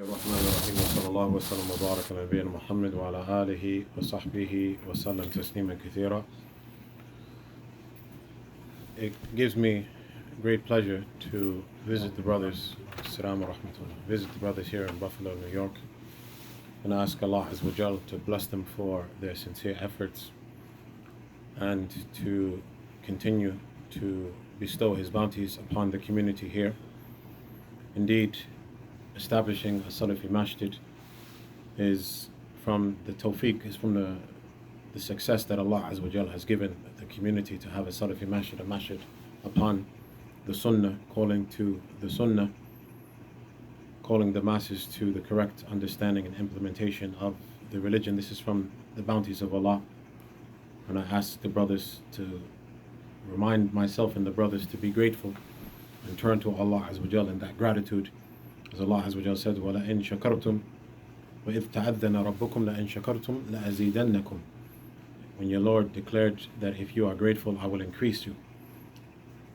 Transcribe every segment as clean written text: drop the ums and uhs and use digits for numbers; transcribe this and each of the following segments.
الرحمن الرحيم وصلى الله وسلم وبارك على نبينا محمد وعلى آله وصحبه وسلم تسليما كثيرا. It gives me great pleasure to visit the brothers, Assalamu rahmatullah, visit the brothers here in Buffalo, New York, and ask Allah Azza wa Jal to bless them for their sincere efforts and to continue to bestow His bounties upon the community here. Indeed, establishing a Salafee Masjid is from the tawfiq, is from the success that Allah Azza wa Jal has given the community to have a Salafee Masjid, a masjid upon the Sunnah, calling to the Sunnah, calling the masses to the correct understanding and implementation of the religion. This is from the bounties of Allah. And I ask the brothers to remind myself and the brothers to be grateful and turn to Allah Azza wa Jal in that gratitude. As Allah Azza wa Jal said, وَلَئِن شَكَرْتُمْ وَإِذْ تَعَذَّنَ رَبُّكُمْ لَئِن شَكَرْتُمْ لَأَزِيدَنَّكُمْ. When your Lord declared that if you are grateful, I will increase you.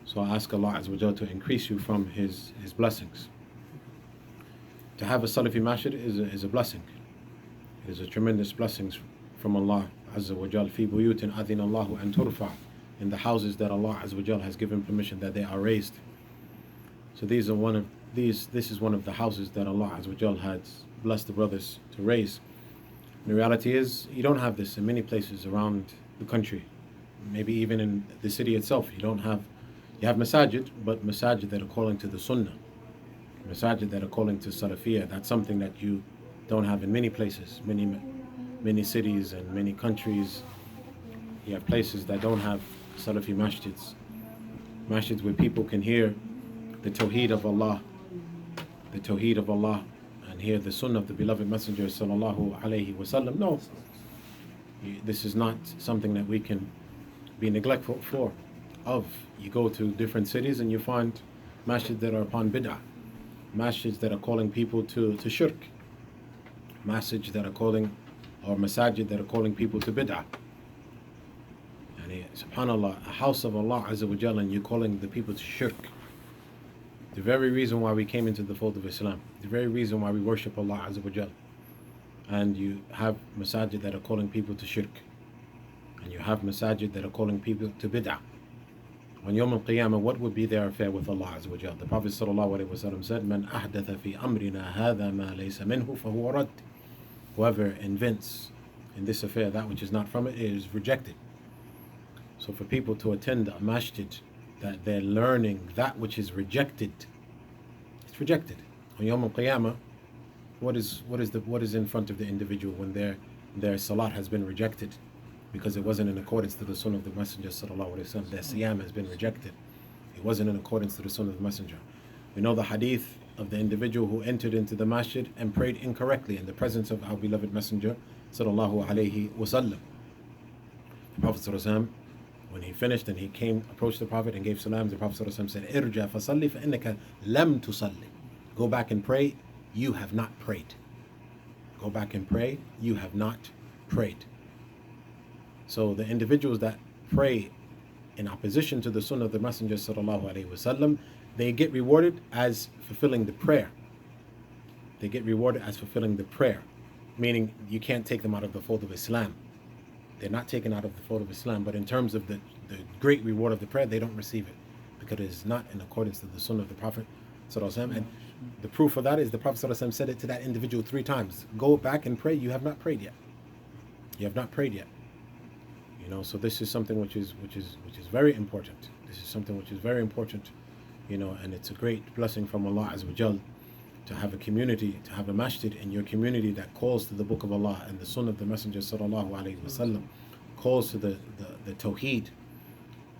So I ask Allah Azza wa Jal to increase you from His blessings. To have a Salafi Masjid is a blessing. It is a tremendous blessing from Allah Azza wa Jal. فِي بُيُوتٍ أَذِنَ اللَّهُ أَن تُرْفَعَ. In the houses that Allah Azza wa Jal has given permission that they are raised. So this is one of the houses that Allah Azza wa Jal has blessed the brothers to raise. And the reality is, you don't have this in many places around the country. Maybe even in the city itself, you have masajid, but masajid that are calling to the Sunnah. Masajid that are calling to Salafiyah. That's something that you don't have in many places, many cities and many countries. You have places that don't have Salafi masjids. Masjids where people can hear the Tawheed of Allah, and hear the Sunnah of the beloved Messenger sallallahu alaihi wasallam. No, this is not something that we can be neglectful of. You go to different cities and you find masjids that are upon bid'ah, masjids that are calling people to shirk, masjids that are calling, or masajid that are calling people to bid'ah. And subhanallah, a house of Allah Azza wa Jalla, and you're calling the people to shirk. The very reason why we came into the fold of Islam, the very reason why we worship Allah Azza wa Jal. And you have masajid that are calling people to shirk, and you have masajid that are calling people to bid'ah. On Yawm al-Qiyamah, what would be their affair with Allah Azza wa Jal? The Prophet sallallahu alaihi wasallam said, "Man ahdatha fi amrina hadha ma laysa minhu fahuwa rad." Whoever invents in this affair that which is not from it is rejected. So for people to attend a masjid that they're learning that which is rejected, it's rejected. On Yawm al-Qiyamah, what is in front of the individual when their salat has been rejected because it wasn't in accordance to the Sunnah of the Messenger sallallahu alaihi wasallam? Their siyam has been rejected. It wasn't in accordance to the Sunnah of the Messenger. We know the hadith of the individual who entered into the masjid and prayed incorrectly in the presence of our beloved Messenger sallallahu alaihi wasallam. The Prophet sallallahu alaihi wasallam, when he finished and he approached the Prophet and gave salam, the Prophet ﷺ said, "Irja fasalli fa innaka lam tusalli." Go back and pray, you have not prayed. Go back and pray, you have not prayed. So the individuals that pray in opposition to the Sunnah of the Messenger ﷺ, they get rewarded as fulfilling the prayer. They get rewarded as fulfilling the prayer, meaning you can't take them out of the fold of Islam. They're not taken out of the fold of Islam, but in terms of the great reward of the prayer, they don't receive it because it is not in accordance to the Sunnah of the Prophet ﷺ. And the proof of that is the Prophet ﷺ said it to that individual 3 times. Go back and pray. You have not prayed yet. You have not prayed yet. So this is something which is very important. This is something which is very important. And it's a great blessing from Allah Azza wa Jal to have a community, to have a masjid in your community that calls to the Book of Allah and the Sunnah of the Messenger sallallahu alaihi wasallam, calls to the Tawheed.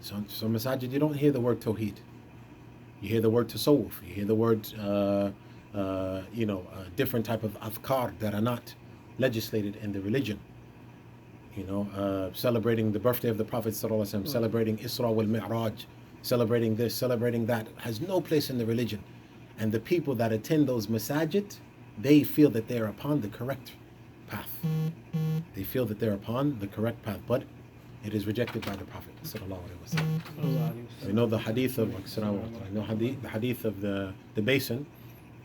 So masajid, you don't hear the word Tawheed. You hear the word Tasawwuf. You hear the word, different type of Adhkar that are not legislated in the religion. Celebrating the birthday of the Prophet sallallahu alaihi wasallam, celebrating Isra wal Mi'raj, celebrating this, celebrating that, has no place in the religion. And the people that attend those masajid, they feel that they're upon the correct path. They feel that they're upon the correct path, but it is rejected by the Prophet sallallahu alaihi wasallam. We know the hadith of the hadith of the basin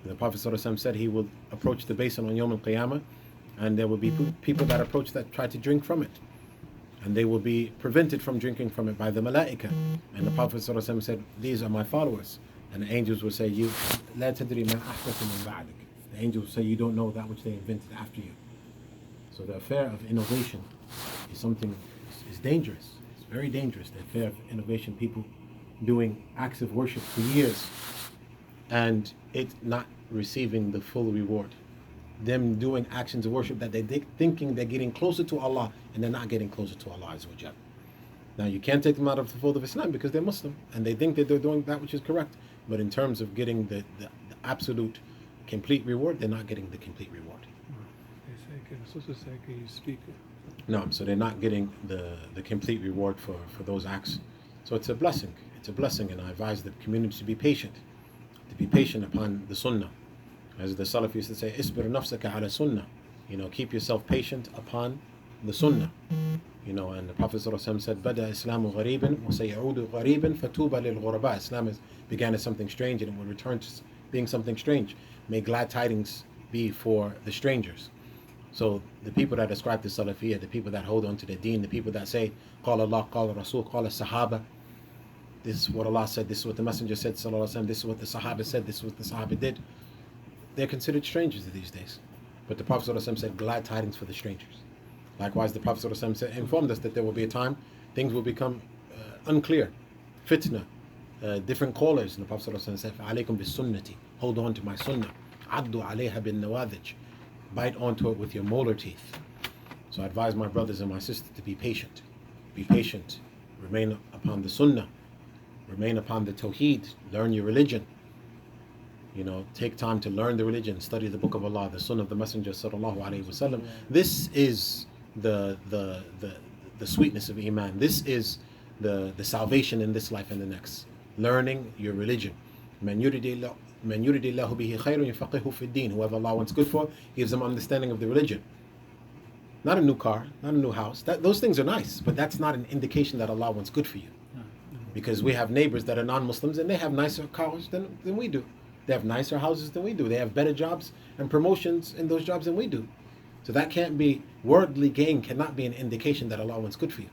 The Prophet ﷺ said he will approach the basin on Yawm al-Qiyamah, and there will be people that approach that try to drink from it, and they will be prevented from drinking from it by the malaika. And the Prophet ﷺ said, these are my followers. And the angels will say, "You لا تدري ما أحدث من بعدك." The angels will say, you don't know that which they invented after you. So the affair of innovation is something, is dangerous. It's very dangerous. The affair of innovation, people doing acts of worship for years and it not receiving the full reward. Them doing actions of worship that they're thinking they're getting closer to Allah, and they're not getting closer to Allah Azza wa Jal. Now you can't take them out of the fold of Islam because they're Muslim and they think that they're doing that which is correct. But in terms of getting the absolute complete reward, they're not getting the complete reward. No, so they're not getting the complete reward for those acts. So it's a blessing. It's a blessing, and I advise the community to be patient upon the Sunnah. As the Salafee used to say, "Isbir nafsaka ala Sunnah." Keep yourself patient upon the Sunnah. And the Prophet ﷺ said, "Bada Islamu ghariban wa sayaudu ghariban fatuba lil ghuraba." Islam began as something strange and it will return to being something strange. May glad tidings be for the strangers. So the people that ascribe to Salafiyya, the people that hold on to the deen, the people that say, "Qala Allah, Qala Rasul, Qala Sahaba," this is what Allah said, this is what the Messenger said, sallallahu alaihi wasallam, this is what the Sahaba said, this is what the Sahaba did. They're considered strangers these days. But the Prophet sallallahu alaihi wasallam said, glad tidings for the strangers. Likewise, the Prophet sallallahu alaihi wasallam informed us that there will be a time things will become unclear, fitna, different callers. And the Prophet sallallahu alaihi wasallam said, "Alaykum bis sunnati," hold on to my sunnah. "Addu alayha bin nawadij," bite onto it with your molar teeth. So I advise my brothers and my sisters to be patient. Be patient. Remain upon the sunnah. Remain upon the tawheed. Learn your religion. Take time to learn the religion. Study the book of Allah, the sunnah of the Messenger sallallahu alaihi wasallam. This is the sweetness of Iman. This is the salvation in this life and the next. Learning your religion. Man yuridillahu bihi khayrun yufaqihu fi din. Whoever Allah wants good for, gives them understanding of the religion. Not a new car, not a new house. Those things are nice, but that's not an indication that Allah wants good for you. Because we have neighbors that are non-Muslims and they have nicer cars than we do. They have nicer houses than we do. They have better jobs and promotions in those jobs than we do. So that can't be, worldly gain cannot be an indication that Allah wants good for you.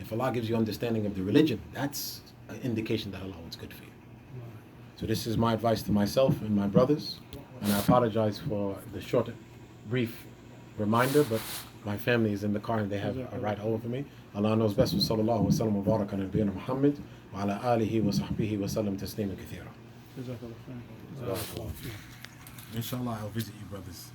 If Allah gives you understanding of the religion, that's an indication that Allah wants good for you. So this is my advice to myself and my brothers. And I apologize for the short, brief reminder, but my family is in the car and they have a ride over me. Allah knows best. Wa sallallahu wa sallam wa baraka ala nabiyyina Muhammad wa ala alihi wa sahbihi wa sallam tasliman kathira. Inshallah, I'll visit you brothers.